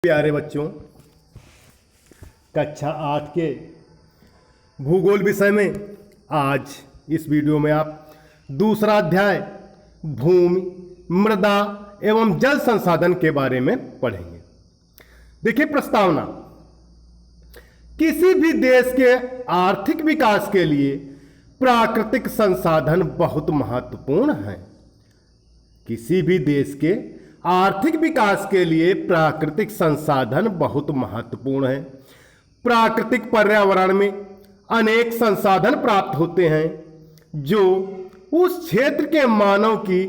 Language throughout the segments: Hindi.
प्यारे बच्चों, कक्षा 8 के भूगोल विषय में आज इस वीडियो में आप दूसरा अध्याय भूमि, मृदा एवं जल संसाधन के बारे में पढ़ेंगे। देखिए प्रस्तावना, किसी भी देश के आर्थिक विकास के लिए प्राकृतिक संसाधन बहुत महत्वपूर्ण हैं। किसी भी देश के आर्थिक विकास के लिए प्राकृतिक संसाधन बहुत महत्वपूर्ण है। प्राकृतिक पर्यावरण में अनेक संसाधन प्राप्त होते हैं जो उस क्षेत्र के मानव की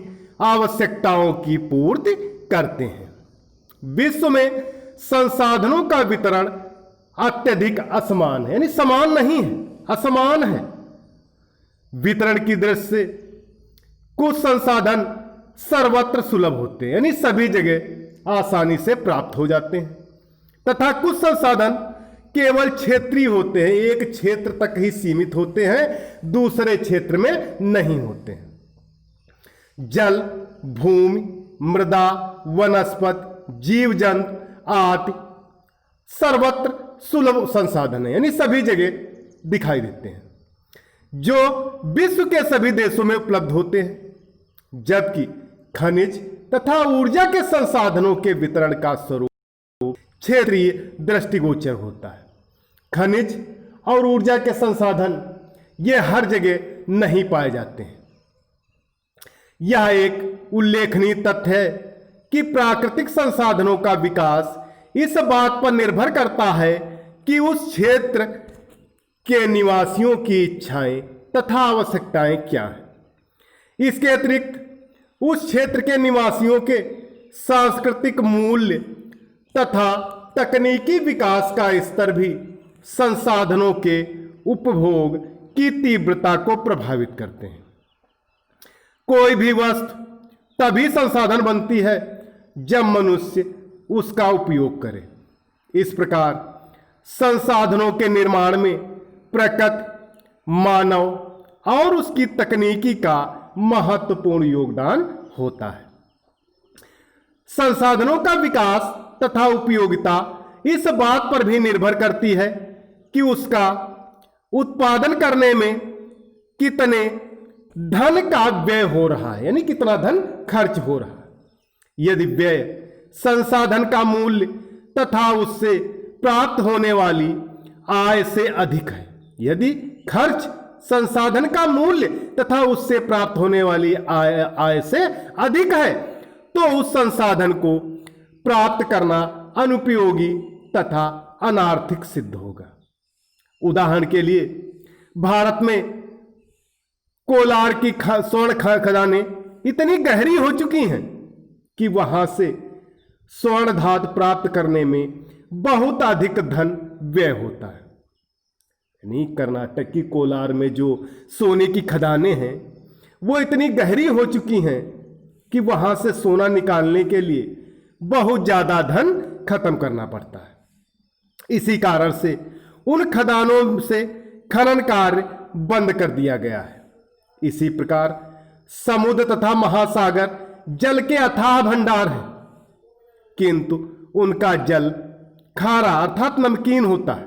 आवश्यकताओं की पूर्ति करते हैं। विश्व में संसाधनों का वितरण अत्यधिक असमान है, यानी समान नहीं है, असमान है। वितरण की दृष्टि से कुछ संसाधन सर्वत्र सुलभ होते हैं, यानी सभी जगह आसानी से प्राप्त हो जाते हैं, तथा कुछ संसाधन केवल क्षेत्रीय होते हैं, एक क्षेत्र तक ही सीमित होते हैं, दूसरे क्षेत्र में नहीं होते हैं। जल, भूमि, मृदा, वनस्पति, जीव जंतु आदि सर्वत्र सुलभ संसाधन है, यानी सभी जगह दिखाई देते हैं, जो विश्व के सभी देशों में उपलब्ध होते हैं। जबकि खनिज तथा ऊर्जा के संसाधनों के वितरण का स्वरूप क्षेत्रीय दृष्टिगोचर होता है। खनिज और ऊर्जा के संसाधन ये हर जगह नहीं पाए जाते हैं। यह एक उल्लेखनीय तथ्य है कि प्राकृतिक संसाधनों का विकास इस बात पर निर्भर करता है कि उस क्षेत्र के निवासियों की इच्छाएं तथा आवश्यकताएं क्या हैं। इसके अतिरिक्त उस क्षेत्र के निवासियों के सांस्कृतिक मूल्य तथा तकनीकी विकास का स्तर भी संसाधनों के उपभोग की तीव्रता को प्रभावित करते हैं। कोई भी वस्तु तभी संसाधन बनती है जब मनुष्य उसका उपयोग करे। इस प्रकार संसाधनों के निर्माण में प्रकृति, मानव और उसकी तकनीकी का महत्वपूर्ण योगदान होता है। संसाधनों का विकास तथा उपयोगिता इस बात पर भी निर्भर करती है कि उसका उत्पादन करने में कितने धन का व्यय हो रहा है, यानी कितना धन खर्च हो रहा है। यदि व्यय संसाधन का मूल्य तथा उससे प्राप्त होने वाली आय से अधिक है, यदि खर्च संसाधन का मूल्य तथा उससे प्राप्त होने वाली आय से अधिक है, तो उस संसाधन को प्राप्त करना अनुपयोगी तथा अनार्थिक सिद्ध होगा। उदाहरण के लिए भारत में कोलार की स्वर्ण खदानें इतनी गहरी हो चुकी हैं कि वहां से स्वर्ण धातु प्राप्त करने में बहुत अधिक धन व्यय होता है। यानी कर्नाटक की कोलार में जो सोने की खदानें हैं वो इतनी गहरी हो चुकी हैं कि वहां से सोना निकालने के लिए बहुत ज्यादा धन खत्म करना पड़ता है। इसी कारण से उन खदानों से खनन कार्य बंद कर दिया गया है। इसी प्रकार समुद्र तथा महासागर जल के अथाह भंडार है, किंतु उनका जल खारा अर्थात नमकीन होता है,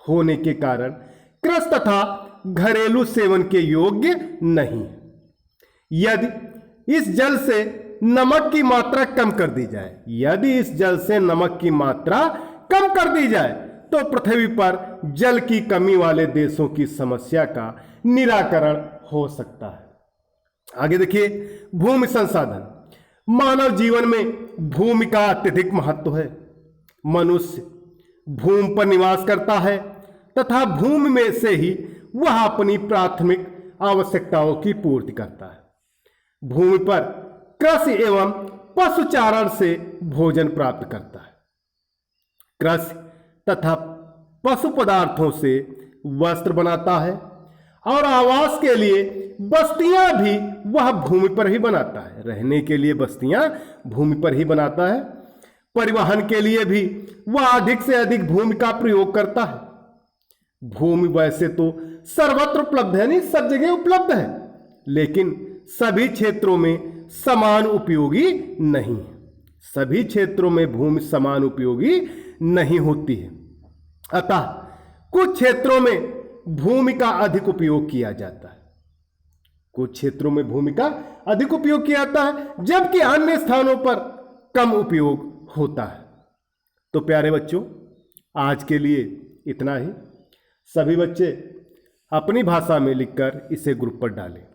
होने के कारण कृषि तथा घरेलू सेवन के योग्य नहीं। यदि इस जल से नमक की मात्रा कम कर दी जाए, यदि इस जल से नमक की मात्रा कम कर दी जाए तो पृथ्वी पर जल की कमी वाले देशों की समस्या का निराकरण हो सकता है। आगे देखिए, भूमि संसाधन। मानव जीवन में भूमि का अत्यधिक महत्व है। मनुष्य भूमि पर निवास करता है तथा भूमि में से ही वह अपनी प्राथमिक आवश्यकताओं की पूर्ति करता है। भूमि पर कृषि एवं पशुचारण से भोजन प्राप्त करता है। कृषि तथा पशु पदार्थों से वस्त्र बनाता है और आवास के लिए बस्तियां भी वह भूमि पर ही बनाता है। रहने के लिए बस्तियां भूमि पर ही बनाता है। परिवहन के लिए भी वह अधिक से अधिक भूमि का प्रयोग करता है। भूमि वैसे तो सर्वत्र उपलब्ध है, नहीं सब जगह उपलब्ध है, लेकिन सभी क्षेत्रों में समान उपयोगी नहीं है। सभी क्षेत्रों में भूमि समान उपयोगी नहीं होती है। अतः कुछ क्षेत्रों में भूमि का अधिक उपयोग किया जाता है, कुछ क्षेत्रों में भूमि का अधिक उपयोग किया जाता है, जबकि अन्य स्थानों पर कम उपयोग होता है। तो प्यारे बच्चों, आज के लिए इतना ही। सभी बच्चे अपनी भाषा में लिखकर इसे ग्रुप पर डालें।